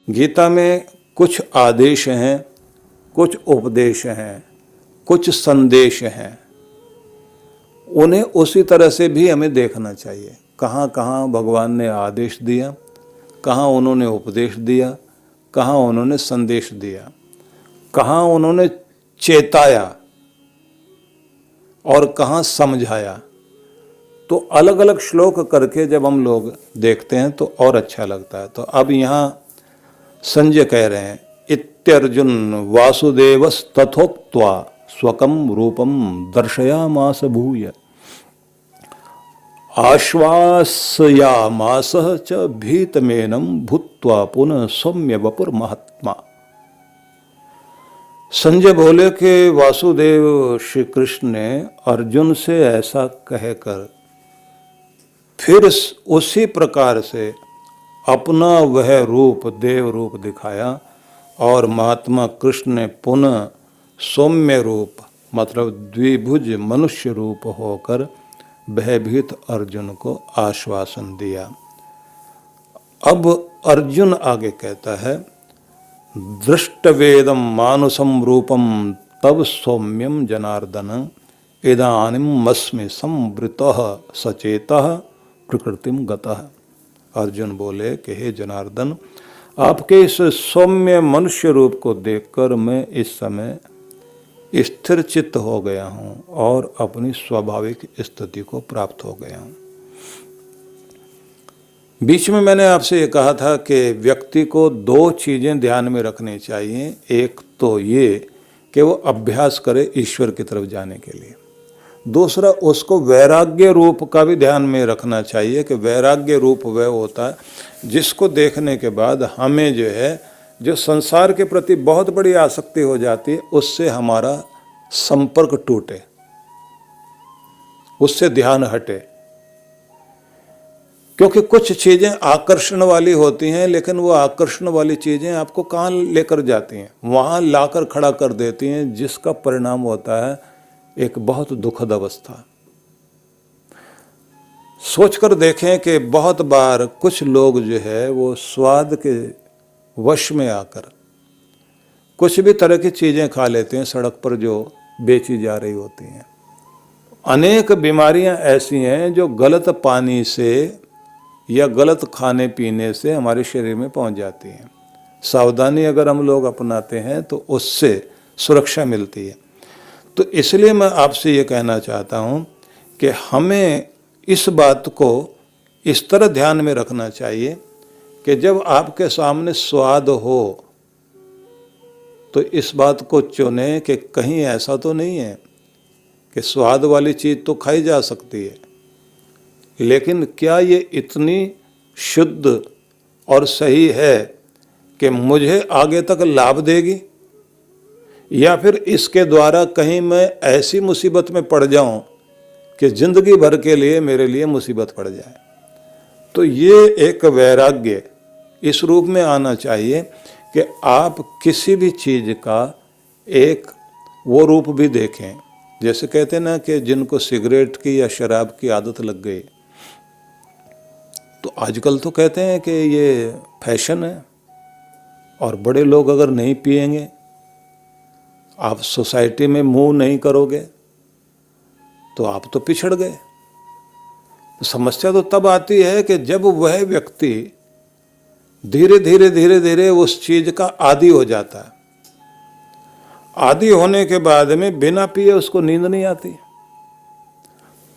गीता में कुछ आदेश हैं, कुछ उपदेश हैं, कुछ संदेश हैं। उन्हें उसी तरह से भी हमें देखना चाहिए। कहाँ कहाँ भगवान ने आदेश दिया, कहाँ उन्होंने उपदेश दिया, कहाँ उन्होंने संदेश दिया, कहाँ उन्होंने चेताया और कहाँ समझाया। तो अलग अलग श्लोक करके जब हम लोग देखते हैं तो और अच्छा लगता है। तो अब यहाँ संजय कह रहे हैं, इत्यर्जुन वासुदेवस्तथोक्त्वा स्वकं रूपं दर्शयामास भूय आश्वासयामास च भीतमेनं भूत्वा पुनः सौम्य वपुर महात्मा। संजय बोले कि वासुदेव श्री कृष्ण ने अर्जुन से ऐसा कहकर फिर उसी प्रकार से अपना वह रूप देव रूप दिखाया और महात्मा कृष्ण ने पुनः सौम्य रूप मतलब द्विभुज मनुष्य रूप होकर भयभीत अर्जुन को आश्वासन दिया। अब अर्जुन आगे कहता है, दृष्टवेदम मानुषम रूपम तब सौम्यम जनार्दन इदानीमस्मि संवृतः सचेतः प्रकृतिम गतः। अर्जुन बोले कि हे जनार्दन, आपके इस सौम्य मनुष्य रूप को देखकर मैं इस समय स्थिर चित्त हो गया हूँ और अपनी स्वाभाविक स्थिति को प्राप्त हो गया हूँ। बीच में मैंने आपसे ये कहा था कि व्यक्ति को दो चीज़ें ध्यान में रखनी चाहिए। एक तो ये कि वो अभ्यास करे ईश्वर की तरफ जाने के लिए। दूसरा, उसको वैराग्य रूप का भी ध्यान में रखना चाहिए कि वैराग्य रूप वह होता है जिसको देखने के बाद हमें जो है, जो संसार के प्रति बहुत बड़ी आसक्ति हो जाती है, उससे हमारा संपर्क टूटे, उससे ध्यान हटे। क्योंकि कुछ चीजें आकर्षण वाली होती हैं, लेकिन वो आकर्षण वाली चीजें आपको कहाँ लेकर जाती हैं? वहां लाकर खड़ा कर देती हैं, जिसका परिणाम होता है एक बहुत दुखद अवस्था। सोचकर देखें कि बहुत बार कुछ लोग जो है वो स्वाद के वश में आकर कुछ भी तरह की चीजें खा लेते हैं सड़क पर जो बेची जा रही होती हैं। अनेक बीमारियां ऐसी हैं जो गलत पानी से या गलत खाने पीने से हमारे शरीर में पहुंच जाती हैं। सावधानी अगर हम लोग अपनाते हैं तो उससे सुरक्षा मिलती है। तो इसलिए मैं आपसे ये कहना चाहता हूँ कि हमें इस बात को इस तरह ध्यान में रखना चाहिए कि जब आपके सामने स्वाद हो तो इस बात को चुने कि कहीं ऐसा तो नहीं है कि स्वाद वाली चीज़ तो खाई जा सकती है, लेकिन क्या ये इतनी शुद्ध और सही है कि मुझे आगे तक लाभ देगी, या फिर इसके द्वारा कहीं मैं ऐसी मुसीबत में पड़ जाऊं कि जिंदगी भर के लिए मेरे लिए मुसीबत पड़ जाए। तो ये एक वैराग्य इस रूप में आना चाहिए कि आप किसी भी चीज़ का एक वो रूप भी देखें। जैसे कहते हैं ना कि जिनको सिगरेट की या शराब की आदत लग गई, तो आजकल तो कहते हैं कि ये फैशन है और बड़े लोग अगर नहीं पिएंगे, आप सोसाइटी में मूव नहीं करोगे तो आप तो पिछड़ गए। तो समस्या तो तब आती है कि जब वह व्यक्ति धीरे धीरे धीरे धीरे उस चीज का आदी हो जाता है। आदी होने के बाद में बिना पिए उसको नींद नहीं आती।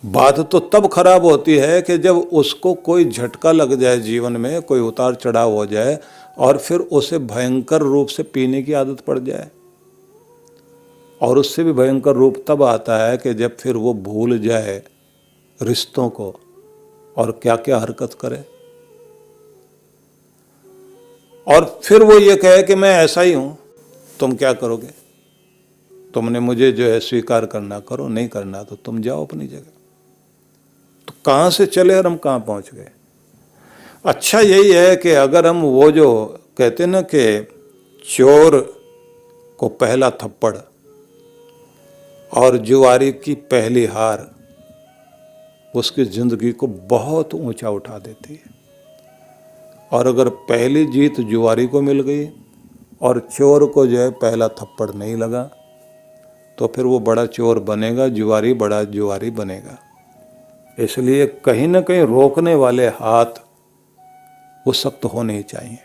बात तो तब खराब होती है कि जब उसको कोई झटका लग जाए, जीवन में कोई उतार चढ़ाव हो जाए और फिर उसे भयंकर रूप से पीने की आदत पड़ जाए। और उससे भी भयंकर रूप तब आता है कि जब फिर वो भूल जाए रिश्तों को और क्या क्या हरकत करे, और फिर वो ये कहे कि मैं ऐसा ही हूं, तुम क्या करोगे? तुमने मुझे जो है स्वीकार करना करो, नहीं करना तो तुम जाओ अपनी जगह। तो कहां से चले और हम कहां पहुंच गए? अच्छा यही है कि अगर हम वो जो कहते ना कि चोर को पहला थप्पड़ और जुआरी की पहली हार उसकी जिंदगी को बहुत ऊंचा उठा देती है। और अगर पहली जीत जुआरी को मिल गई और चोर को जो है पहला थप्पड़ नहीं लगा, तो फिर वो बड़ा चोर बनेगा, जुआरी बड़ा जुआरी बनेगा। इसलिए कहीं ना कहीं रोकने वाले हाथ वो सख्त होने ही चाहिए।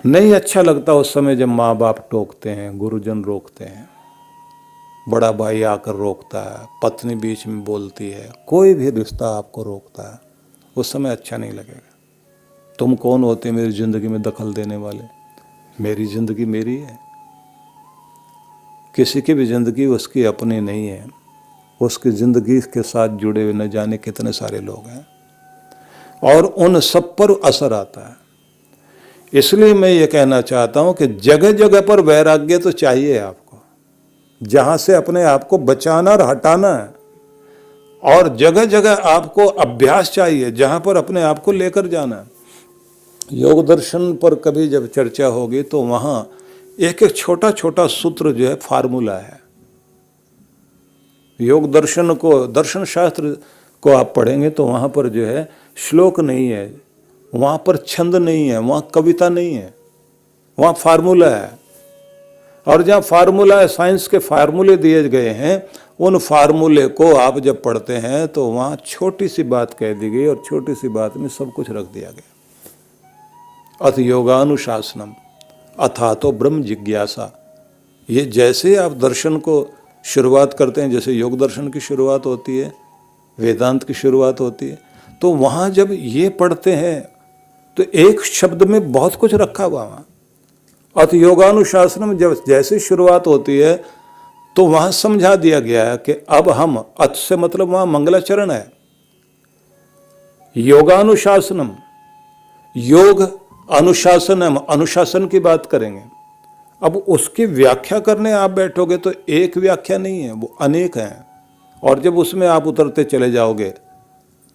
नहीं अच्छा लगता उस समय जब माँ बाप टोकते हैं, गुरुजन रोकते हैं, बड़ा भाई आकर रोकता है, पत्नी बीच में बोलती है, कोई भी रिश्ता आपको रोकता है, उस समय अच्छा नहीं लगेगा। तुम कौन होते मेरी ज़िंदगी में दखल देने वाले? मेरी ज़िंदगी मेरी है, किसी की भी ज़िंदगी उसकी अपनी नहीं है। उसकी ज़िंदगी के साथ जुड़े हुए न जाने कितने सारे लोग हैं और उन सब पर असर आता है। इसलिए मैं ये कहना चाहता हूँ कि जगह जगह पर वैराग्य तो चाहिए आपको, जहाँ से अपने आप को बचाना और हटाना है, और जगह जगह आपको अभ्यास चाहिए जहाँ पर अपने आप को लेकर जाना है। योग दर्शन पर कभी जब चर्चा होगी तो वहाँ एक एक छोटा छोटा सूत्र जो है फार्मूला है। योग दर्शन को, दर्शन शास्त्र को आप पढ़ेंगे तो वहाँ पर जो है श्लोक नहीं है, वहाँ पर छंद नहीं है, वहाँ कविता नहीं है, वहाँ फार्मूला है। और जहाँ फार्मूला है, साइंस के फार्मूले दिए गए हैं, उन फार्मूले को आप जब पढ़ते हैं तो वहाँ छोटी सी बात कह दी गई और छोटी सी बात में सब कुछ रख दिया गया। अथ योगानुशासनम अथा तो ब्रह्म जिज्ञासा। ये जैसे आप दर्शन को शुरुआत करते हैं, जैसे योग दर्शन की शुरुआत होती है, वेदांत की शुरुआत होती है, तो वहाँ जब ये पढ़ते हैं तो एक शब्द में बहुत कुछ रखा हुआ वहाँ। अथ योगानुशासन में जब जैसे शुरुआत होती है तो वहाँ समझा दिया गया है कि अब हम, अथ से मतलब वहाँ मंगलाचरण है, योगानुशासनम, योग अनुशासनम, अनुशासन की बात करेंगे। अब उसकी व्याख्या करने आप बैठोगे तो एक व्याख्या नहीं है, वो अनेक हैं, और जब उसमें आप उतरते चले जाओगे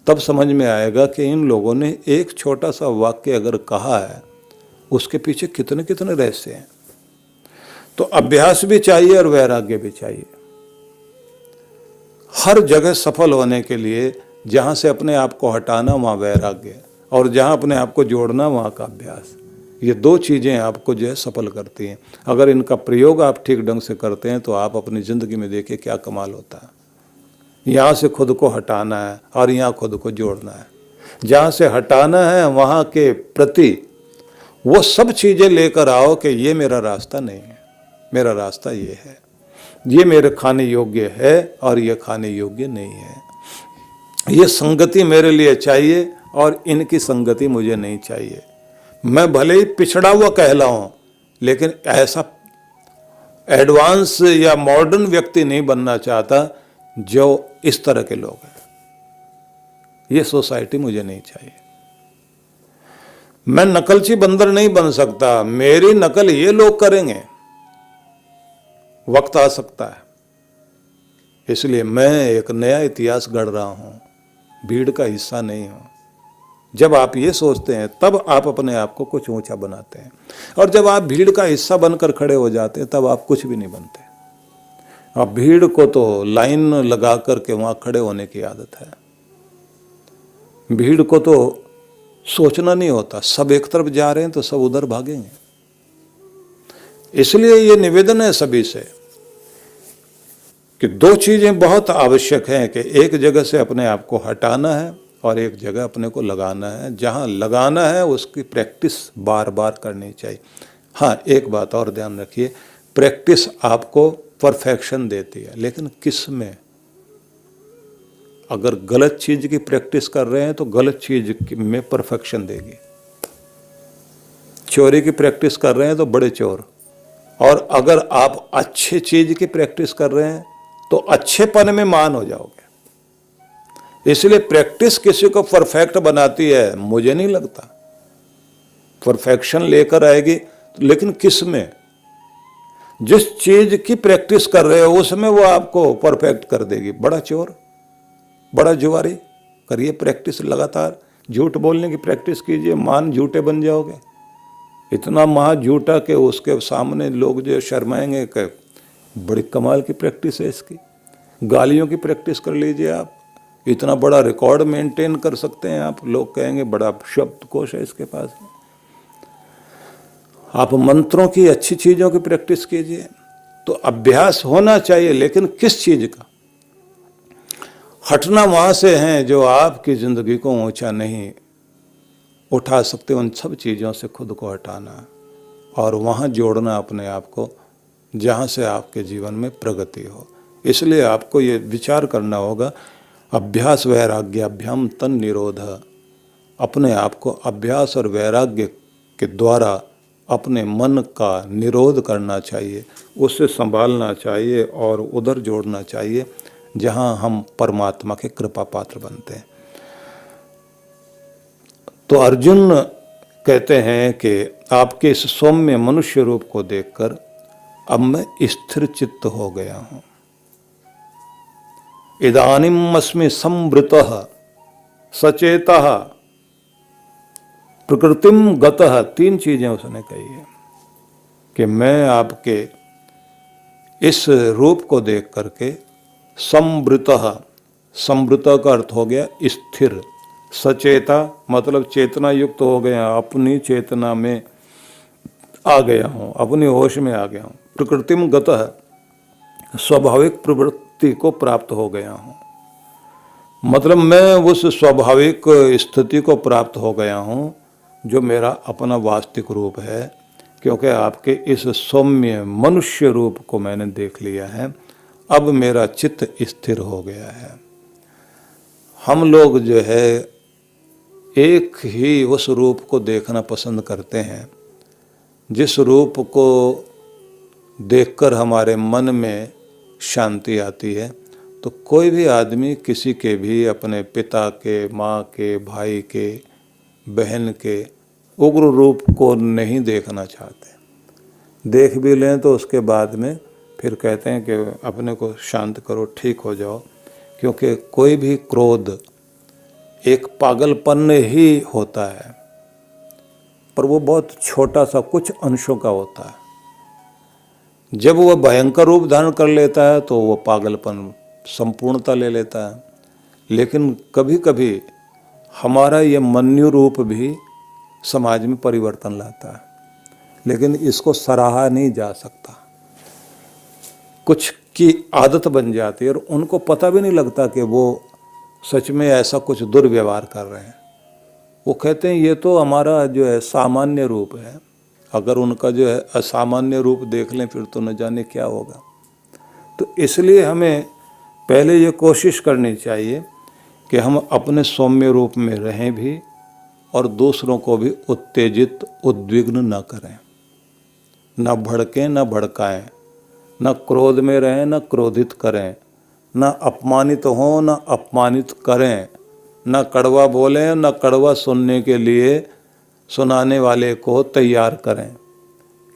तब समझ में आएगा कि इन लोगों ने एक छोटा सा वाक्य अगर कहा है उसके पीछे कितने कितने रहस्य हैं। तो अभ्यास भी चाहिए और वैराग्य भी चाहिए। हर जगह सफल होने के लिए जहाँ से अपने आप को हटाना वहाँ वैराग्य, और जहाँ अपने आप को जोड़ना वहाँ का अभ्यास। ये दो चीज़ें आपको जो है सफल करती हैं। अगर इनका प्रयोग आप ठीक ढंग से करते हैं तो आप अपनी ज़िंदगी में देखिए क्या कमाल होता है। यहाँ से खुद को हटाना है और यहाँ खुद को जोड़ना है। जहाँ से हटाना है वहाँ के प्रति वो सब चीज़ें लेकर आओ कि ये मेरा रास्ता नहीं है, मेरा रास्ता ये है, ये मेरे खाने योग्य है और ये खाने योग्य नहीं है, ये संगति मेरे लिए चाहिए और इनकी संगति मुझे नहीं चाहिए। मैं भले ही पिछड़ा हुआ कहलाऊं लेकिन ऐसा एडवांस या मॉडर्न व्यक्ति नहीं बनना चाहता जो इस तरह के लोग हैं। ये सोसाइटी मुझे नहीं चाहिए। मैं नकलची बंदर नहीं बन सकता, मेरी नकल ये लोग करेंगे, वक्त आ सकता है। इसलिए मैं एक नया इतिहास गढ़ रहा हूं, भीड़ का हिस्सा नहीं हूं। जब आप ये सोचते हैं तब आप अपने आप को कुछ ऊंचा बनाते हैं, और जब आप भीड़ का हिस्सा बनकर खड़े हो जाते हैं तब आप कुछ भी नहीं बनते। अब भीड़ को तो लाइन लगा करके वहां खड़े होने की आदत है। भीड़ को तो सोचना नहीं होता, सब एक तरफ जा रहे हैं तो सब उधर भागेंगे। इसलिए ये निवेदन है सभी से कि दो चीजें बहुत आवश्यक हैं, कि एक जगह से अपने आप को हटाना है और एक जगह अपने को लगाना है। जहाँ लगाना है उसकी प्रैक्टिस बार बार करनी चाहिए। हाँ, एक बात और ध्यान रखिए, प्रैक्टिस आपको परफेक्शन देती है, लेकिन किस में? अगर गलत चीज की प्रैक्टिस कर रहे हैं तो गलत चीज में परफेक्शन देगी। चोरी की प्रैक्टिस कर रहे हैं तो बड़े चोर, और अगर आप अच्छे चीज की प्रैक्टिस कर रहे हैं तो अच्छेपन में मान हो जाओगे। इसलिए प्रैक्टिस किसी को परफेक्ट बनाती है? मुझे नहीं लगता। परफेक्शन लेकर आएगी, लेकिन किस में? जिस चीज की प्रैक्टिस कर रहे हो उसमें वो आपको परफेक्ट कर देगी। बड़ा चोर, बड़ा जुआरी, करिए प्रैक्टिस लगातार। झूठ बोलने की प्रैक्टिस कीजिए, मान झूठे बन जाओगे। इतना महा झूठा कि उसके सामने लोग जो शर्माएंगे कि बड़ी कमाल की प्रैक्टिस है इसकी। गालियों की प्रैक्टिस कर लीजिए आप, इतना बड़ा रिकॉर्ड मेंटेन कर सकते हैं आप। लोग कहेंगे बड़ा शब्दकोश है इसके पास। आप मंत्रों की, अच्छी चीजों की प्रैक्टिस कीजिए। तो अभ्यास होना चाहिए, लेकिन किस चीज का? हटना वहां से है जो आपकी जिंदगी को ऊंचा नहीं उठा सकते। उन सब चीजों से खुद को हटाना और वहां जोड़ना अपने आप को, जहां से आपके जीवन में प्रगति हो। इसलिए आपको ये विचार करना होगा, अभ्यास वैराग्याभ्याम तन निरोध। अपने आप को अभ्यास और वैराग्य के द्वारा अपने मन का निरोध करना चाहिए, उससे संभालना चाहिए और उधर जोड़ना चाहिए जहां हम परमात्मा के कृपा पात्र बनते हैं। तो अर्जुन कहते हैं कि आपके इस सौम्य मनुष्य रूप को देखकर अब मैं स्थिर चित्त हो गया हूं। इदानीम अस्मि संवृतः सचेतः प्रकृतिम गतः। 3 चीजें उसने कही है कि मैं आपके इस रूप को देख करके संवृतः, संवृतः का अर्थ हो गया स्थिर, सचेता मतलब चेतना युक्त हो गया, अपनी चेतना में आ गया हूँ, अपनी होश में आ गया हूँ। प्रकृतिम गतः, स्वाभाविक प्रवृत्ति को प्राप्त हो गया हूँ, मतलब मैं उस स्वाभाविक स्थिति को प्राप्त हो गया हूँ जो मेरा अपना वास्तविक रूप है, क्योंकि आपके इस सौम्य मनुष्य रूप को मैंने देख लिया है। अब मेरा चित्त स्थिर हो गया है। हम लोग जो है एक ही उस रूप को देखना पसंद करते हैं, जिस रूप को देखकर हमारे मन में शांति आती है। तो कोई भी आदमी किसी के भी, अपने पिता के, माँ के, भाई के, बहन के उग्र रूप को नहीं देखना चाहते। देख भी लें तो उसके बाद में फिर कहते हैं कि अपने को शांत करो, ठीक हो जाओ, क्योंकि कोई भी क्रोध एक पागलपन ही होता है, पर वो बहुत छोटा सा कुछ अंशों का होता है। जब वह भयंकर रूप धारण कर लेता है तो वो पागलपन संपूर्णता ले लेता है। लेकिन कभी कभी हमारा ये मन्यु रूप भी समाज में परिवर्तन लाता है, लेकिन इसको सराहा नहीं जा सकता। कुछ की आदत बन जाती है और उनको पता भी नहीं लगता कि वो सच में ऐसा कुछ दुर्व्यवहार कर रहे हैं। वो कहते हैं ये तो हमारा जो है सामान्य रूप है। अगर उनका जो है असामान्य रूप देख लें फिर तो न जाने क्या होगा। तो इसलिए हमें पहले ये कोशिश करनी चाहिए कि हम अपने सौम्य रूप में रहें भी और दूसरों को भी उत्तेजित, उद्विग्न न करें, न भड़कें, न भड़काएं, न क्रोध में रहें, न क्रोधित करें, न अपमानित हों, न अपमानित करें, न कड़वा बोलें, न कड़वा सुनने के लिए सुनाने वाले को तैयार करें।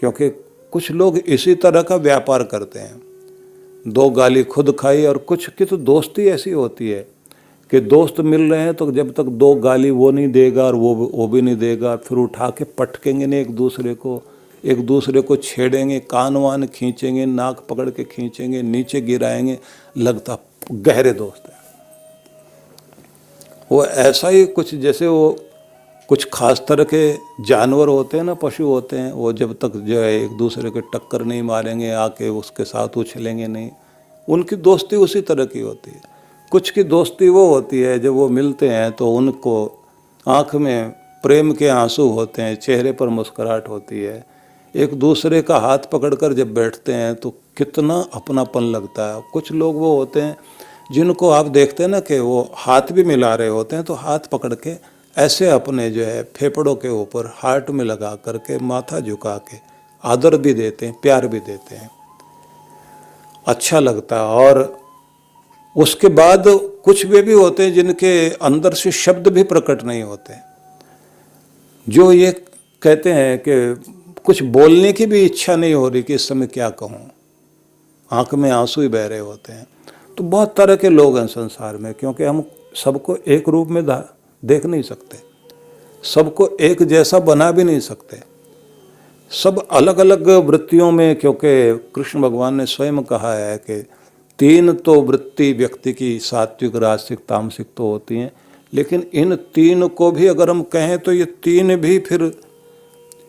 क्योंकि कुछ लोग इसी तरह का व्यापार करते हैं, 2 गाली खुद खाई। और कुछ की तो दोस्ती ऐसी होती है कि दोस्त मिल रहे हैं तो जब तक 2 गाली वो नहीं देगा और वो भी नहीं देगा, फिर उठा के पटकेंगे नहीं एक दूसरे को छेड़ेंगे, कान वान खींचेंगे, नाक पकड़ के खींचेंगे, नीचे गिराएंगे, लगता गहरे दोस्त है। वो ऐसा ही कुछ, जैसे वो कुछ खास तरह के जानवर होते हैं ना, पशु होते हैं, वो जब तक जो है एक दूसरे के टक्कर नहीं मारेंगे, आके उसके साथ उछलेंगे नहीं, उनकी दोस्ती उसी तरह की होती है। कुछ की दोस्ती वो होती है जब वो मिलते हैं तो उनको आँख में प्रेम के आंसू होते हैं, चेहरे पर मुस्कुराहट होती है। एक दूसरे का हाथ पकड़कर जब बैठते हैं तो कितना अपनापन लगता है। कुछ लोग वो होते हैं जिनको आप देखते हैं ना कि वो हाथ भी मिला रहे होते हैं, तो हाथ पकड़ के ऐसे अपने जो है फेफड़ों के ऊपर हार्ट में लगा करके माथा झुका के आदर भी देते हैं, प्यार भी देते हैं, अच्छा लगता है। और उसके बाद कुछ वे भी होते हैं जिनके अंदर से शब्द भी प्रकट नहीं होते, जो ये कहते हैं कि कुछ बोलने की भी इच्छा नहीं हो रही कि इस समय क्या कहूँ, आंख में आंसू ही बह रहे होते हैं। तो बहुत तरह के लोग हैं संसार में, क्योंकि हम सबको एक रूप में देख नहीं सकते, सबको एक जैसा बना भी नहीं सकते, सब अलग अलग वृत्तियों में। क्योंकि कृष्ण भगवान ने स्वयं कहा है कि तीन तो वृत्ति व्यक्ति की सात्विक, राजसिक, तामसिक तो होती हैं, लेकिन इन तीन को भी अगर हम कहें तो ये तीन भी फिर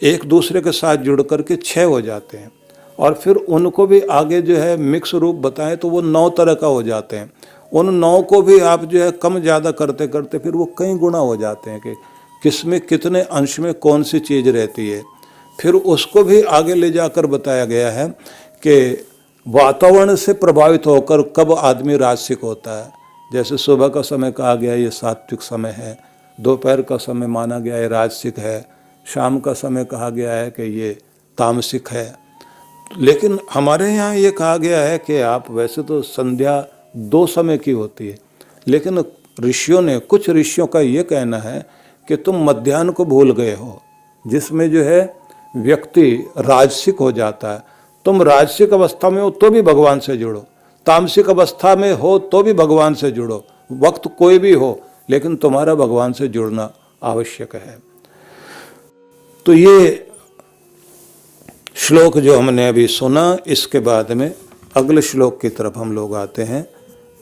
एक दूसरे के साथ जुड़ करके 6 हो जाते हैं, और फिर उनको भी आगे जो है मिक्स रूप बताएं तो वो 9 तरह का हो जाते हैं। उन 9 को भी आप जो है कम ज़्यादा करते करते फिर वो कई गुना हो जाते हैं कि किसमें कितने अंश में कौन सी चीज़ रहती है। फिर उसको भी आगे ले जाकर बताया गया है कि वातावरण से प्रभावित होकर कब आदमी राजसिक होता है। जैसे सुबह का समय कहा गया ये सात्विक समय है, दोपहर का समय माना गया है राजसिक है, शाम का समय कहा गया है कि ये तामसिक है। लेकिन हमारे यहाँ ये कहा गया है कि आप वैसे तो संध्या 2 समय की होती है, लेकिन ऋषियों ने, कुछ ऋषियों का ये कहना है कि तुम मध्याह्न को भूल गए हो, जिसमें जो है व्यक्ति राजसिक हो जाता है। तुम राजसिक अवस्था में हो तो भी भगवान से जुड़ो, तामसिक अवस्था में हो तो भी भगवान से जुड़ो, वक्त कोई भी हो लेकिन तुम्हारा भगवान से जुड़ना आवश्यक है। तो ये श्लोक जो हमने अभी सुना, इसके बाद में अगले श्लोक की तरफ हम लोग आते हैं।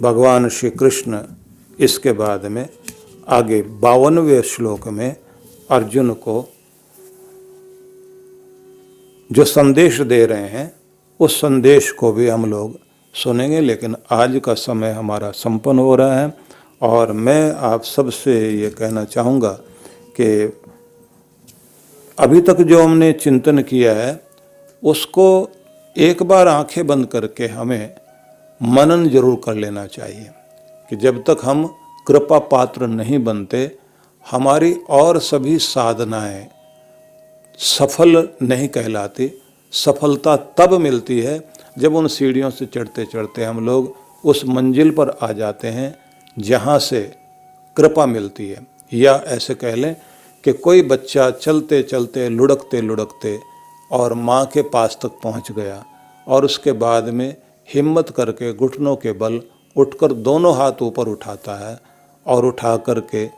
भगवान श्री कृष्ण इसके बाद में आगे 52वें श्लोक में अर्जुन को जो संदेश दे रहे हैं उस संदेश को भी हम लोग सुनेंगे। लेकिन आज का समय हमारा संपन्न हो रहा है और मैं आप सबसे ये कहना चाहूँगा कि अभी तक जो हमने चिंतन किया है उसको एक बार आंखें बंद करके हमें मनन जरूर कर लेना चाहिए कि जब तक हम कृपा पात्र नहीं बनते हमारी और सभी साधनाएं सफल नहीं कहलाती। सफलता तब मिलती है जब उन सीढ़ियों से चढ़ते चढ़ते हम लोग उस मंजिल पर आ जाते हैं जहाँ से कृपा मिलती है। या ऐसे कह लें कि कोई बच्चा चलते चलते लुढ़कते लुढ़कते और माँ के पास तक पहुँच गया और उसके बाद में हिम्मत करके घुटनों के बल उठकर दोनों हाथ ऊपर उठाता है और उठा करके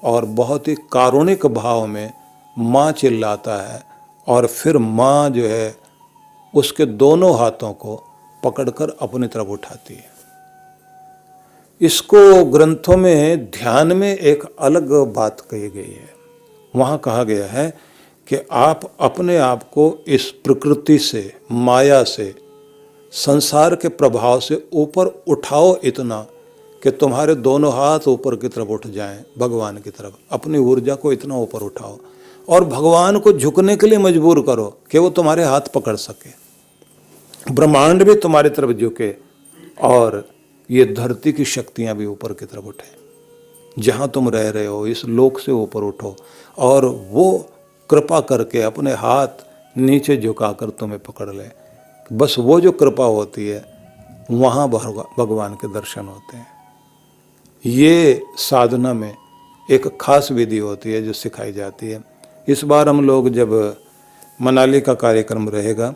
और बहुत ही कारुणिक भाव में माँ चिल्लाता है और फिर माँ जो है उसके दोनों हाथों को पकड़कर अपनी तरफ उठाती है। इसको ग्रंथों में ध्यान में एक अलग बात कही गई है। वहाँ कहा गया है कि आप अपने आप को इस प्रकृति से, माया से, संसार के प्रभाव से ऊपर उठाओ इतना कि तुम्हारे दोनों हाथ ऊपर की तरफ उठ जाएं, भगवान की तरफ। अपनी ऊर्जा को इतना ऊपर उठाओ और भगवान को झुकने के लिए मजबूर करो कि वो तुम्हारे हाथ पकड़ सके, ब्रह्मांड भी तुम्हारी तरफ झुके और ये धरती की शक्तियां भी ऊपर की तरफ उठे। जहां तुम रह रहे हो इस लोक से ऊपर उठो और वो कृपा करके अपने हाथ नीचे झुकाकर तुम्हें पकड़ ले। बस वो जो कृपा होती है वहाँ भगवान के दर्शन होते हैं। ये साधना में एक खास विधि होती है जो सिखाई जाती है। इस बार हम लोग जब मनाली का कार्यक्रम रहेगा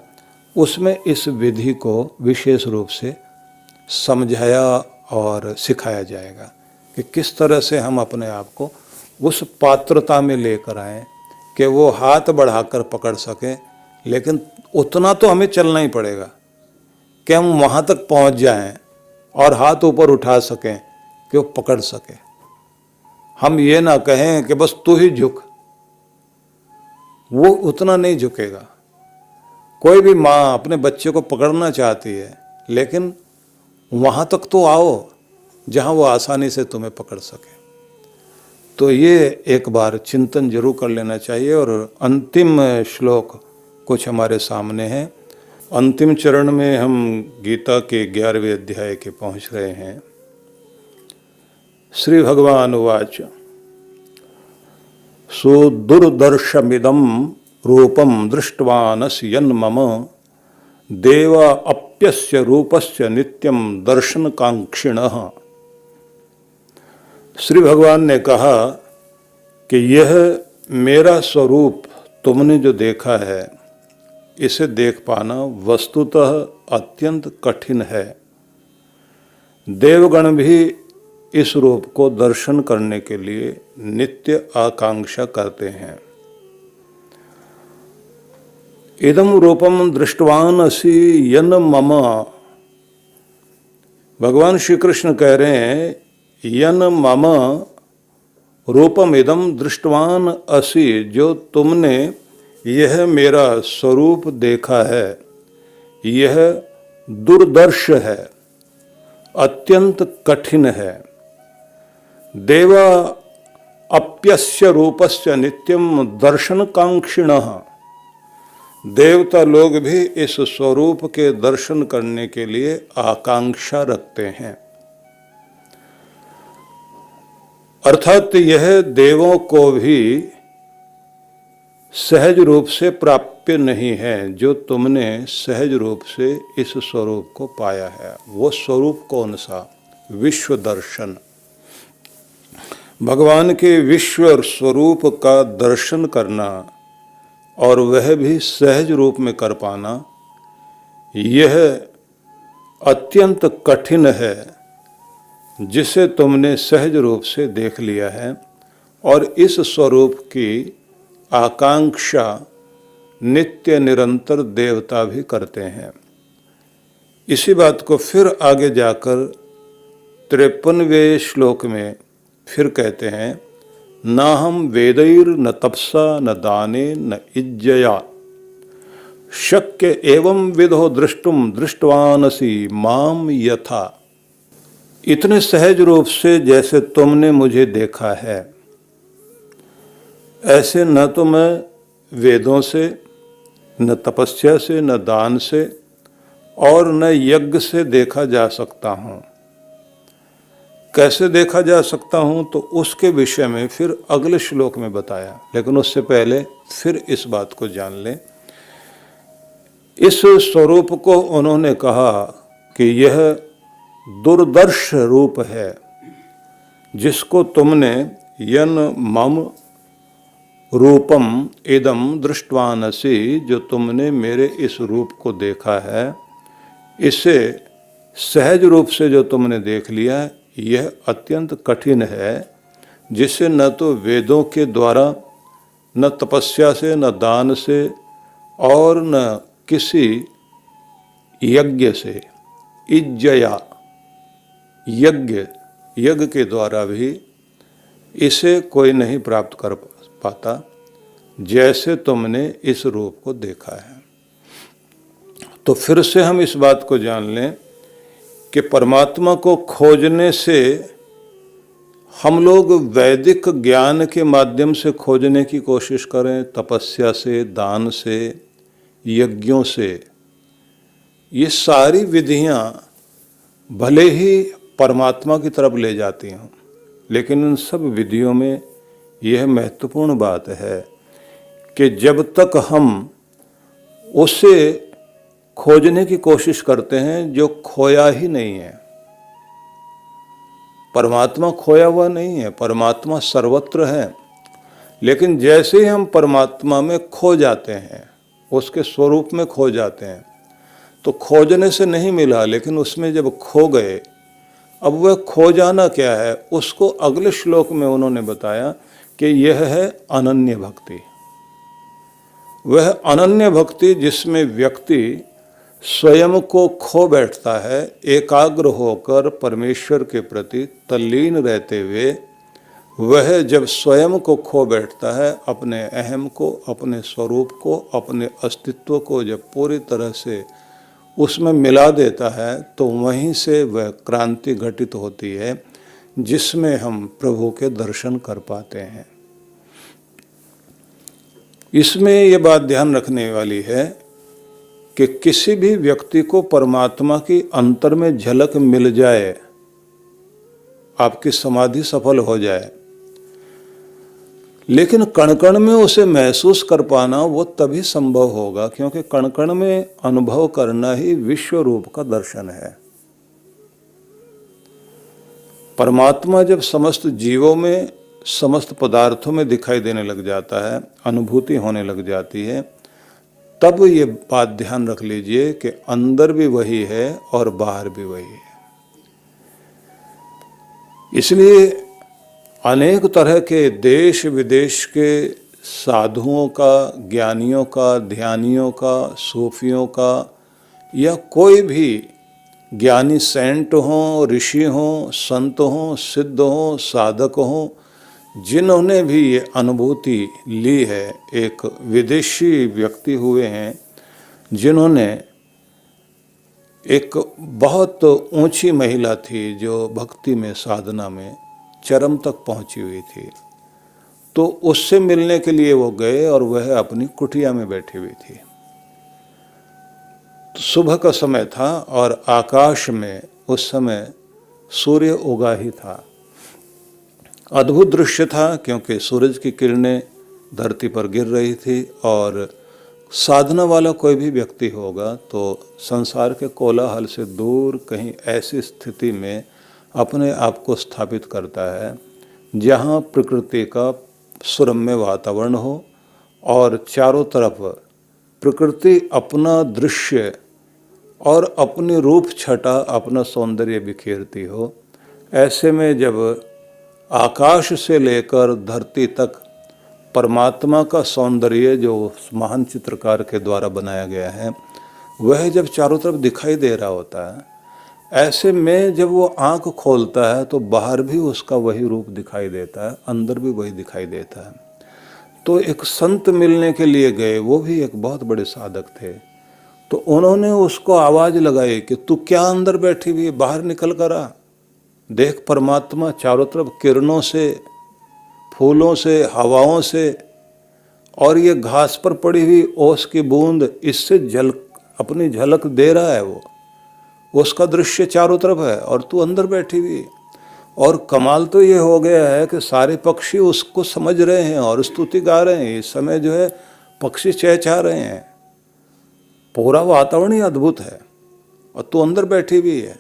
उसमें इस विधि को विशेष रूप से समझाया और सिखाया जाएगा कि किस तरह से हम अपने आप को उस पात्रता में लेकर आएं कि वो हाथ बढ़ाकर पकड़ सकें। लेकिन उतना तो हमें चलना ही पड़ेगा कि हम वहाँ तक पहुँच जाएं और हाथ ऊपर उठा सकें कि वो पकड़ सके। हम ये ना कहें कि बस तू ही झुक, वो उतना नहीं झुकेगा। कोई भी माँ अपने बच्चे को पकड़ना चाहती है लेकिन वहाँ तक तो आओ जहाँ वो आसानी से तुम्हें पकड़ सके। तो ये एक बार चिंतन जरूर कर लेना चाहिए। और अंतिम श्लोक कुछ हमारे सामने हैं। अंतिम चरण में हम गीता के 11वें अध्याय के पहुँच रहे हैं। श्री भगवान उवाच सुदुर्दर्शमिदं रूपं दृष्टवानसि यन्मम देव अप्यस्य रूपस्य नित्यं दर्शन कांक्षिणः। श्री भगवान ने कहा कि यह मेरा स्वरूप तुमने जो देखा है इसे देख पाना वस्तुतः अत्यंत कठिन है। देवगण भी इस रूप को दर्शन करने के लिए नित्य आकांक्षा करते हैं। इदं रूपम दृष्टवान असि यन मम, भगवान श्री कृष्ण कह रहे हैं, यन मम रूपमिदं दृष्टवान असि, जो तुमने यह मेरा स्वरूप देखा है, यह दुर्दर्श है, अत्यंत कठिन है। देवा अप्यस्य रूपस्य नित्यम दर्शनकांक्षिणः, देवता लोग भी इस स्वरूप के दर्शन करने के लिए आकांक्षा रखते हैं। अर्थात यह देवों को भी सहज रूप से प्राप्य नहीं है, जो तुमने सहज रूप से इस स्वरूप को पाया है। वो स्वरूप कौन सा? विश्व दर्शन। भगवान के विश्व स्वरूप का दर्शन करना और वह भी सहज रूप में कर पाना, यह अत्यंत कठिन है, जिसे तुमने सहज रूप से देख लिया है। और इस स्वरूप की आकांक्षा नित्य निरंतर देवता भी करते हैं। इसी बात को फिर आगे जाकर 53वें श्लोक में फिर कहते हैं, न हम वेदैर न तपसा न दाने न इज्जया शक्य एवं विधो दृष्टुम दृष्टवानसी माम यथा। इतने सहज रूप से जैसे तुमने मुझे देखा है, ऐसे न तो मैं वेदों से, न तपस्या से, न दान से और न यज्ञ से देखा जा सकता हूँ। कैसे देखा जा सकता हूँ तो उसके विषय में फिर अगले श्लोक में बताया, लेकिन उससे पहले फिर इस बात को जान लें। इस स्वरूप को उन्होंने कहा कि यह दुर्दर्श रूप है, जिसको तुमने यन मम रूपम इदम दृष्टवानसि, जो तुमने मेरे इस रूप को देखा है, इसे सहज रूप से जो तुमने देख लिया, यह अत्यंत कठिन है, जिसे न तो वेदों के द्वारा, न तपस्या से, न दान से और न किसी यज्ञ से, इज्जया यज्ञ के द्वारा भी इसे कोई नहीं प्राप्त कर पाता, जैसे तुमने इस रूप को देखा है। तो फिर से हम इस बात को जान लें कि परमात्मा को खोजने से हम लोग वैदिक ज्ञान के माध्यम से खोजने की कोशिश करें, तपस्या से, दान से, यज्ञों से, ये सारी विधियां भले ही परमात्मा की तरफ ले जाती हों, लेकिन इन सब विधियों में यह महत्वपूर्ण बात है कि जब तक हम उसे खोजने की कोशिश करते हैं जो खोया ही नहीं है, परमात्मा खोया हुआ नहीं है, परमात्मा सर्वत्र है। लेकिन जैसे ही हम परमात्मा में खो जाते हैं, उसके स्वरूप में खो जाते हैं, तो खोजने से नहीं मिला, लेकिन उसमें जब खो गए, अब वह खो जाना क्या है, उसको अगले श्लोक में उन्होंने बताया कि यह है अनन्य भक्ति। वह अनन्य भक्ति जिसमें व्यक्ति स्वयं को खो बैठता है, एकाग्र होकर परमेश्वर के प्रति तल्लीन रहते हुए, वह जब स्वयं को खो बैठता है, अपने अहम को, अपने स्वरूप को, अपने अस्तित्व को जब पूरी तरह से उसमें मिला देता है, तो वहीं से वह क्रांति घटित होती है, जिसमें हम प्रभु के दर्शन कर पाते हैं। इसमें ये बात ध्यान रखने वाली है कि किसी भी व्यक्ति को परमात्मा की अंतर में झलक मिल जाए, आपकी समाधि सफल हो जाए, लेकिन कण कण में उसे महसूस कर पाना वो तभी संभव होगा, क्योंकि कण कण में अनुभव करना ही विश्व रूप का दर्शन है। परमात्मा जब समस्त जीवों में, समस्त पदार्थों में दिखाई देने लग जाता है, अनुभूति होने लग जाती है, तब ये बात ध्यान रख लीजिए कि अंदर भी वही है और बाहर भी वही है। इसलिए अनेक तरह के देश विदेश के साधुओं का, ज्ञानियों का, ध्यानियों का, सूफियों का, या कोई भी ज्ञानी सेंट हों, ऋषि हों, संत हों, सिद्ध हों, साधक हों, जिन्होंने भी ये अनुभूति ली है, एक विदेशी व्यक्ति हुए हैं जिन्होंने, एक बहुत ऊंची महिला थी जो भक्ति में, साधना में चरम तक पहुंची हुई थी, तो उससे मिलने के लिए वो गए और वह अपनी कुटिया में बैठी हुई थी। तो सुबह का समय था और आकाश में उस समय सूर्य उगा ही था। अद्भुत दृश्य था क्योंकि सूरज की किरणें धरती पर गिर रही थी और साधना वाला कोई भी व्यक्ति होगा तो संसार के कोलाहल से दूर कहीं ऐसी स्थिति में अपने आप को स्थापित करता है जहाँ प्रकृति का सुरम्य वातावरण हो और चारों तरफ प्रकृति अपना दृश्य और अपनी रूप छटा, अपना सौंदर्य बिखेरती हो। ऐसे में जब आकाश से लेकर धरती तक परमात्मा का सौंदर्य जो महान चित्रकार के द्वारा बनाया गया है वह जब चारों तरफ दिखाई दे रहा होता है, ऐसे में जब वो आंख खोलता है तो बाहर भी उसका वही रूप दिखाई देता है, अंदर भी वही दिखाई देता है। तो एक संत मिलने के लिए गए, वो भी एक बहुत बड़े साधक थे, तो उन्होंने उसको आवाज़ लगाई कि तू क्या अंदर बैठी हुई, बाहर निकल कर आ, देख परमात्मा चारों तरफ किरणों से, फूलों से, हवाओं से और ये घास पर पड़ी हुई ओस की बूंद, इससे अपनी झलक दे रहा है वो, उसका दृश्य चारों तरफ है और तू अंदर बैठी हुई। और कमाल तो ये हो गया है कि सारे पक्षी उसको समझ रहे हैं और स्तुति गा रहे हैं। इस समय जो है पक्षी चहचहा रहे हैं, पूरा वातावरण ही अद्भुत है और तू अंदर बैठी हुई है।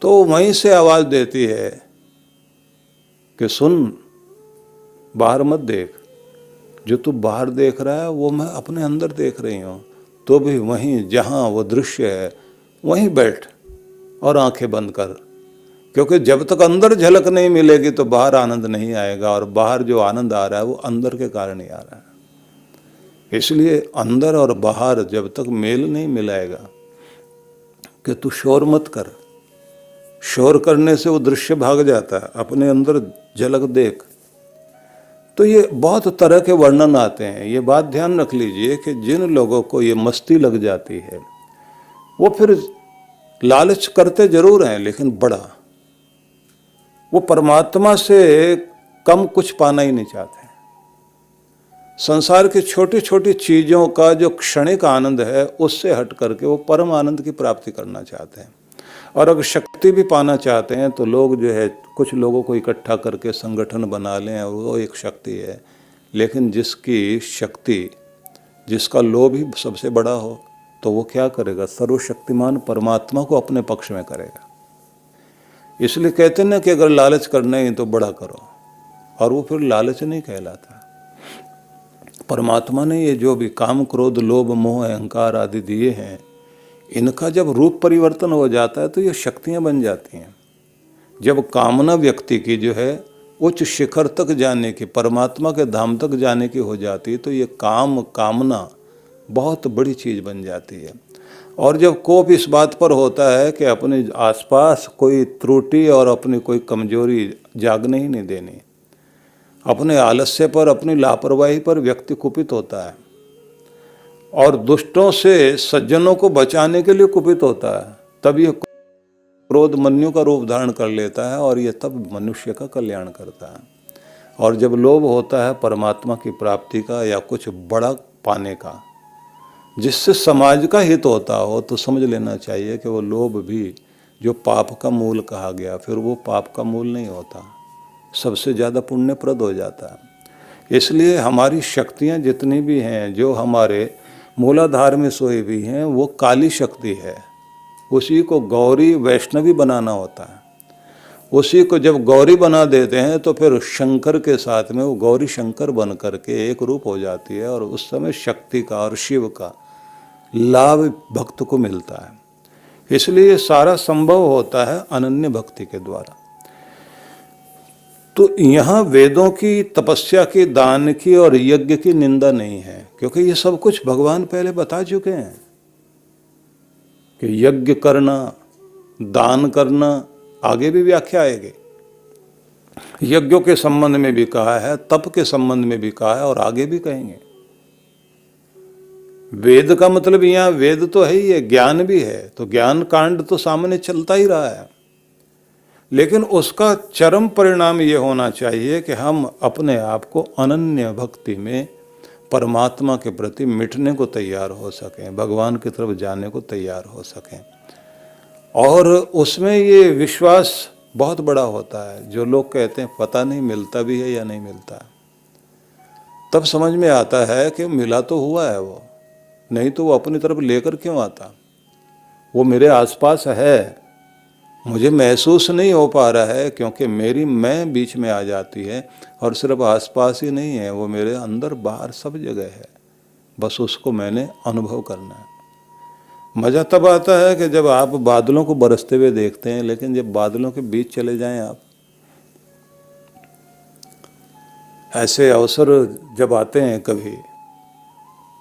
तो वहीं से आवाज़ देती है कि सुन, बाहर मत देख, जो तू बाहर देख रहा है वो मैं अपने अंदर देख रही हूँ। तो भी वहीं जहाँ वो दृश्य है वहीं बैठ और आंखें बंद कर, क्योंकि जब तक अंदर झलक नहीं मिलेगी तो बाहर आनंद नहीं आएगा, और बाहर जो आनंद आ रहा है वो अंदर के कारण ही आ रहा है। इसलिए अंदर और बाहर जब तक मेल नहीं मिलाएगा कि तू शोर मत कर, शोर करने से वो दृश्य भाग जाता है, अपने अंदर झलक देख। तो ये बहुत तरह के वर्णन आते हैं। ये बात ध्यान रख लीजिए कि जिन लोगों को ये मस्ती लग जाती है वो फिर लालच करते जरूर हैं, लेकिन बड़ा, वो परमात्मा से कम कुछ पाना ही नहीं चाहते। संसार की छोटी छोटी चीज़ों का जो क्षणिक आनंद है उससे हट करके वो परम आनंद की प्राप्ति करना चाहते हैं। और अगर शक्ति भी पाना चाहते हैं तो लोग जो है कुछ लोगों को इकट्ठा करके संगठन बना लें और वो एक शक्ति है। लेकिन जिसकी शक्ति, जिसका लोभ ही सबसे बड़ा हो तो वो क्या करेगा? सर्वशक्तिमान परमात्मा को अपने पक्ष में करेगा। इसलिए कहते हैं ना कि अगर लालच करना ही तो बड़ा करो, और वो फिर लालच नहीं कहलाता। परमात्मा ने ये जो भी काम, क्रोध, लोभ, मोह, अहंकार आदि दिए हैं, इनका जब रूप परिवर्तन हो जाता है तो ये शक्तियाँ बन जाती हैं। जब कामना व्यक्ति की जो है उच्च शिखर तक जाने की, परमात्मा के धाम तक जाने की हो जाती है तो ये कामना बहुत बड़ी चीज़ बन जाती है। और जब कोप इस बात पर होता है कि अपने आसपास कोई त्रुटि और अपनी कोई कमजोरी जागने ही नहीं देनी, अपने आलस्य पर, अपनी लापरवाही पर व्यक्ति कुपित होता है और दुष्टों से सज्जनों को बचाने के लिए कुपित होता है, तब ये क्रोध मन्यु का रूप धारण कर लेता है और ये तब मनुष्य का कल्याण करता है। और जब लोभ होता है परमात्मा की प्राप्ति का या कुछ बड़ा पाने का, जिससे समाज का हित होता हो, तो समझ लेना चाहिए कि वो लोभ भी जो पाप का मूल कहा गया, फिर वो पाप का मूल नहीं होता, सबसे ज़्यादा पुण्यप्रद हो जाता है। इसलिए हमारी शक्तियाँ जितनी भी हैं जो हमारे मूलाधार में सोई हुई हैं वो काली शक्ति है। उसी को गौरी वैष्णवी बनाना होता है। उसी को जब गौरी बना देते हैं तो फिर शंकर के साथ में वो गौरी शंकर बन करके एक रूप हो जाती है और उस समय शक्ति का और शिव का लाभ भक्त को मिलता है। इसलिए सारा संभव होता है अनन्य भक्ति के द्वारा। तो यहाँ वेदों की, तपस्या की, दान की और यज्ञ की निंदा नहीं है, क्योंकि ये सब कुछ भगवान पहले बता चुके हैं कि यज्ञ करना, दान करना, आगे भी व्याख्या आएगी। यज्ञों के संबंध में भी कहा है, तप के संबंध में भी कहा है और आगे भी कहेंगे। वेद का मतलब यहाँ वेद तो है ही है, ज्ञान भी है, तो ज्ञान कांड तो सामने चलता ही रहा है, लेकिन उसका चरम परिणाम ये होना चाहिए कि हम अपने आप को अनन्य भक्ति में परमात्मा के प्रति मिटने को तैयार हो सकें, भगवान की तरफ जाने को तैयार हो सकें। और उसमें ये विश्वास बहुत बड़ा होता है। जो लोग कहते हैं पता नहीं मिलता भी है या नहीं मिलता, तब समझ में आता है कि मिला तो हुआ है वो, नहीं तो वो अपनी तरफ लेकर क्यों आता। वो मेरे आसपास है, मुझे महसूस नहीं हो पा रहा है क्योंकि मेरी मैं बीच में आ जाती है, और सिर्फ आसपास ही नहीं है, वो मेरे अंदर बाहर सब जगह है, बस उसको मैंने अनुभव करना है। मज़ा तब आता है कि जब आप बादलों को बरसते हुए देखते हैं, लेकिन जब बादलों के बीच चले जाएं आप, ऐसे अवसर जब आते हैं, कभी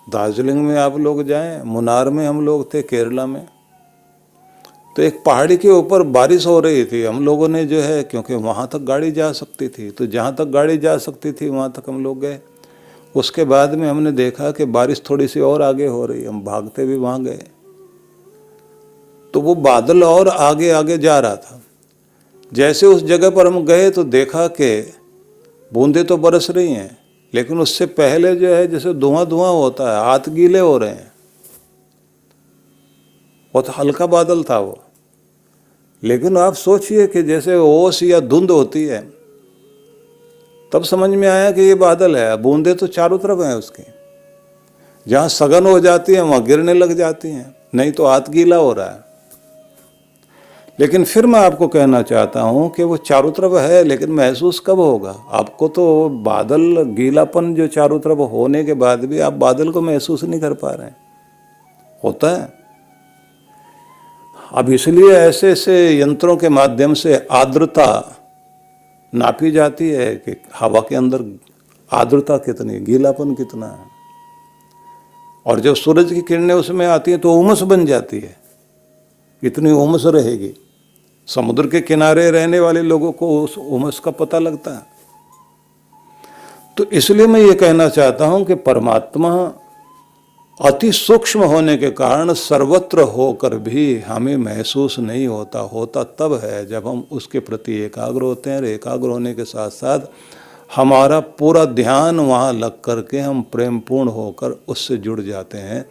दार्जिलिंग में आप लोग जाएं, मुन्नार में हम लोग थे, केरला में, तो एक पहाड़ी के ऊपर बारिश हो रही थी। हम लोगों ने जो है, क्योंकि वहाँ तक गाड़ी जा सकती थी, तो जहाँ तक गाड़ी जा सकती थी वहाँ तक हम लोग गए। उसके बाद में हमने देखा कि बारिश थोड़ी सी और आगे हो रही, हम भागते भी वहाँ गए, तो वो बादल और आगे आगे जा रहा था। जैसे उस जगह पर हम गए तो देखा कि बूंदें तो बरस रही हैं, लेकिन उससे पहले जो है जैसे धुआं धुआं होता है, हाथ गीले हो रहे हैं। बहुत हल्का बादल था वो, लेकिन आप सोचिए कि जैसे ओस या धुंध होती है, तब समझ में आया कि ये बादल है। बूंदें तो चारों तरफ हैं उसकी, जहाँ सघन हो जाती है वहाँ गिरने लग जाती हैं, नहीं तो हाथ गीला हो रहा है। लेकिन फिर मैं आपको कहना चाहता हूँ कि वो चारों तरफ है, लेकिन महसूस कब होगा आपको? तो बादल गीलापन जो चारों तरफ होने के बाद भी आप बादल को महसूस नहीं कर पा रहे हैं, होता है। अब इसलिए ऐसे ऐसे यंत्रों के माध्यम से आर्द्रता नापी जाती है कि हवा के अंदर आर्द्रता कितनी, गीलापन कितना है। और जब सूरज की किरणें उसमें आती हैं तो उमस बन जाती है, इतनी उमस रहेगी। समुद्र के किनारे रहने वाले लोगों को उस उमस का पता लगता है। तो इसलिए मैं ये कहना चाहता हूं कि परमात्मा अति सूक्ष्म होने के कारण सर्वत्र होकर भी हमें महसूस नहीं होता। होता तब है जब हम उसके प्रति एकाग्र होते हैं। एकाग्र होने के साथ साथ हमारा पूरा ध्यान वहाँ लग करके हम प्रेमपूर्ण होकर उससे जुड़ जाते हैं,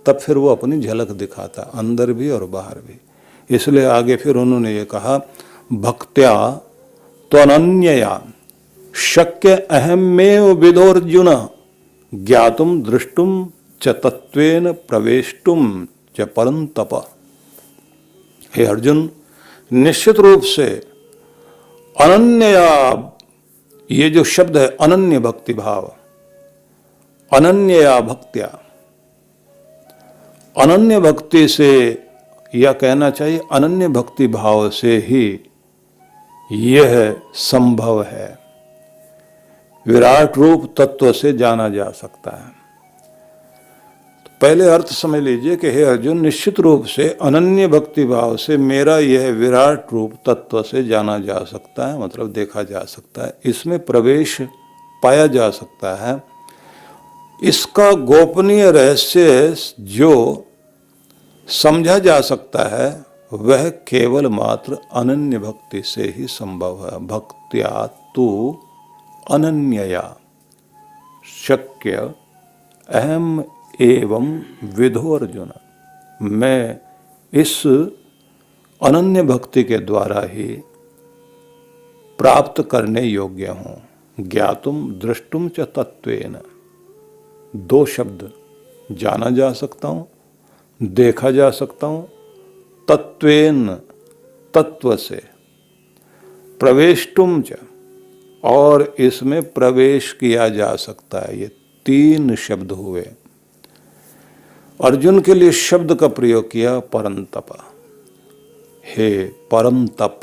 तब फिर वो अपनी झलक दिखाता, अंदर भी और बाहर भी। इसलिए आगे फिर उन्होंने ये कहा, भक्त्या त्वनन्यया शक्य अहमेव विदोर्जुन ज्ञातुम दृष्टुम च तत्वेन प्रवेष्टुम च परंतप। हे अर्जुन, निश्चित रूप से अनन्यया, ये जो शब्द है अनन्य भक्ति भाव, अनन्यया भक्त्या, अनन्य भक्ति से, या कहना चाहिए अनन्य भक्ति भाव से ही यह संभव है, विराट रूप तत्व से जाना जा सकता है। तो पहले अर्थ समझ लीजिए कि हे अर्जुन, निश्चित रूप से अनन्य भक्ति भाव से मेरा यह विराट रूप तत्व से जाना जा सकता है, मतलब देखा जा सकता है, इसमें प्रवेश पाया जा सकता है। इसका गोपनीय रहस्य जो समझा जा सकता है वह केवल मात्र अनन्य भक्ति से ही संभव है। भक्त्या तु अनन्यया शक्य अहम एवं विधो अर्जुन। मैं इस अनन्य भक्ति के द्वारा ही प्राप्त करने योग्य हूँ। ज्ञातुम दृष्टुम च तत्वेन, दो शब्द, जाना जा सकता हूँ, देखा जा सकता हूँ, तत्वेन तत्व से, प्रवेष्टुम च, और इसमें प्रवेश किया जा सकता है। ये तीन शब्द हुए। अर्जुन के लिए शब्द का प्रयोग किया परंतप, हे परम तप।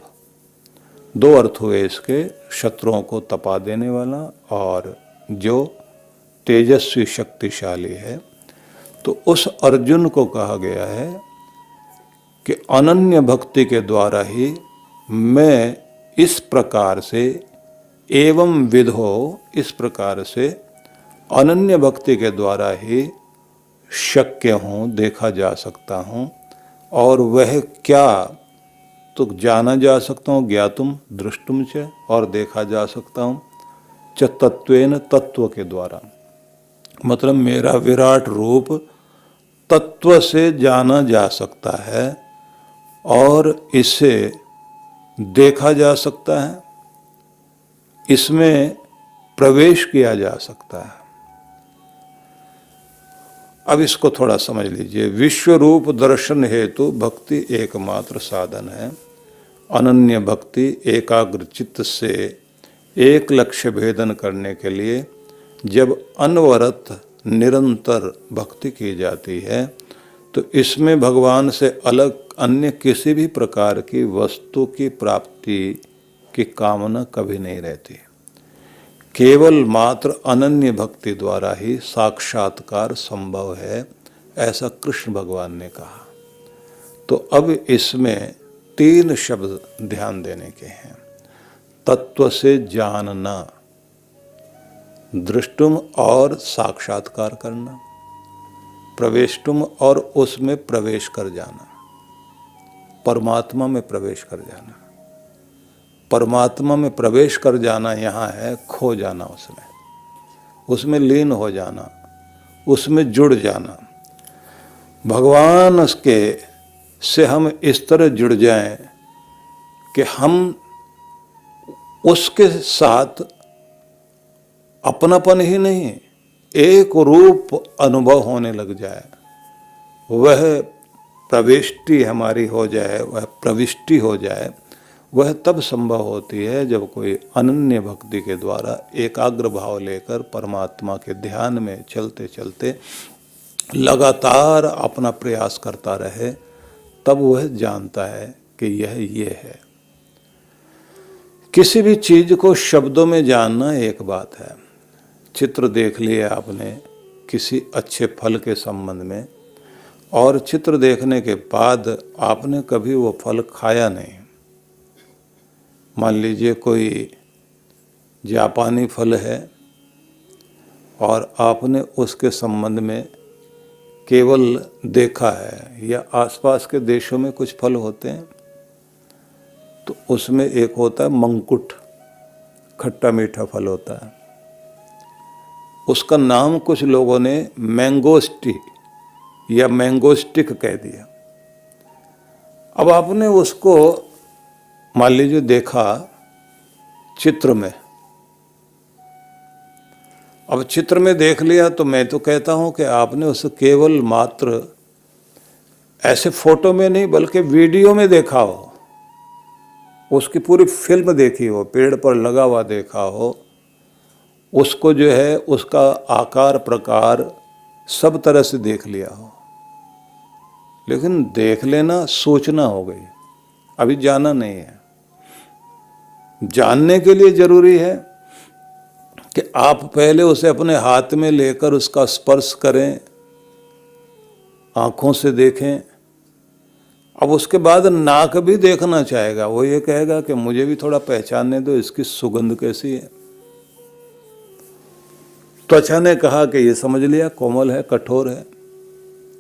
दो अर्थ हुए इसके, शत्रुओं को तपा देने वाला और जो तेजस्वी शक्तिशाली है। तो उस अर्जुन को कहा गया है कि अनन्य भक्ति के द्वारा ही मैं इस प्रकार से एवं विधो, इस प्रकार से अनन्य भक्ति के द्वारा ही शक्य हूँ, देखा जा सकता हूँ। और वह क्या, तो जाना जा सकता हूँ, ज्ञातुम दृष्टुम च, और देखा जा सकता हूँ, च तत्वेन, तत्व के द्वारा। मतलब मेरा विराट रूप तत्व से जाना जा सकता है और इसे देखा जा सकता है, इसमें प्रवेश किया जा सकता है। अब इसको थोड़ा समझ लीजिए। विश्व रूप दर्शन हेतु भक्ति एकमात्र साधन है। अनन्य भक्ति एकाग्र चित्त से एक लक्ष्य भेदन करने के लिए जब अनवरत निरंतर भक्ति की जाती है तो इसमें भगवान से अलग अन्य किसी भी प्रकार की वस्तु की प्राप्ति की कामना कभी नहीं रहती। केवल मात्र अनन्य भक्ति द्वारा ही साक्षात्कार संभव है, ऐसा कृष्ण भगवान ने कहा। तो अब इसमें 3 शब्द ध्यान देने के हैं। तत्व से जानना, दृष्टुम और साक्षात्कार करना, प्रवेशटुम और उसमें प्रवेश कर जाना, परमात्मा में प्रवेश कर जाना। परमात्मा में प्रवेश कर जाना यहाँ है खो जाना, उसमें लीन हो जाना, उसमें जुड़ जाना। भगवान के से हम इस तरह जुड़ जाएं कि हम उसके साथ अपनापन ही नहीं, एक रूप अनुभव होने लग जाए, वह प्रविष्टि हमारी हो जाए, वह प्रविष्टि हो जाए। वह तब संभव होती है जब कोई अनन्य भक्ति के द्वारा एकाग्र भाव लेकर परमात्मा के ध्यान में चलते चलते लगातार अपना प्रयास करता रहे, तब वह जानता है कि यह ये है। किसी भी चीज को शब्दों में जानना एक बात है। चित्र देख लिया आपने किसी अच्छे फल के संबंध में, और चित्र देखने के बाद आपने कभी वो फल खाया नहीं। मान लीजिए कोई जापानी फल है और आपने उसके संबंध में केवल देखा है, या आसपास के देशों में कुछ फल होते हैं तो उसमें एक होता है मंकुट, खट्टा मीठा फल होता है। उसका नाम कुछ लोगों ने मैंगोस्टी या मैंगोस्टिक कह दिया। अब आपने उसको मान लीजिए देखा चित्र में, अब चित्र में देख लिया तो मैं तो कहता हूं कि आपने उसे केवल मात्र ऐसे फोटो में नहीं बल्कि वीडियो में देखा हो, उसकी पूरी फिल्म देखी हो, पेड़ पर लगा हुआ देखा हो, उसको जो है उसका आकार प्रकार सब तरह से देख लिया हो। लेकिन देख लेना सूचना हो गई, अभी जाना नहीं है। जानने के लिए जरूरी है कि आप पहले उसे अपने हाथ में लेकर उसका स्पर्श करें, आंखों से देखें। अब उसके बाद नाक भी देखना चाहेगा, वो ये कहेगा कि मुझे भी थोड़ा पहचानने दो, इसकी सुगंध कैसी है। त्वचा ने कहा कि ये समझ लिया कोमल है, कठोर है,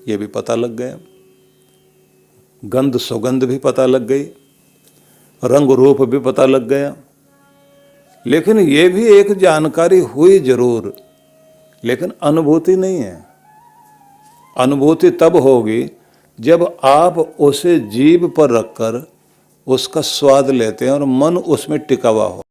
ये भी पता लग गया। गंध सुगंध भी पता लग गई, रंग रूप भी पता लग गया। लेकिन ये भी एक जानकारी हुई जरूर, लेकिन अनुभूति नहीं है। अनुभूति तब होगी जब आप उसे जीभ पर रखकर उसका स्वाद लेते हैं और मन उसमें टिका हुआ हो।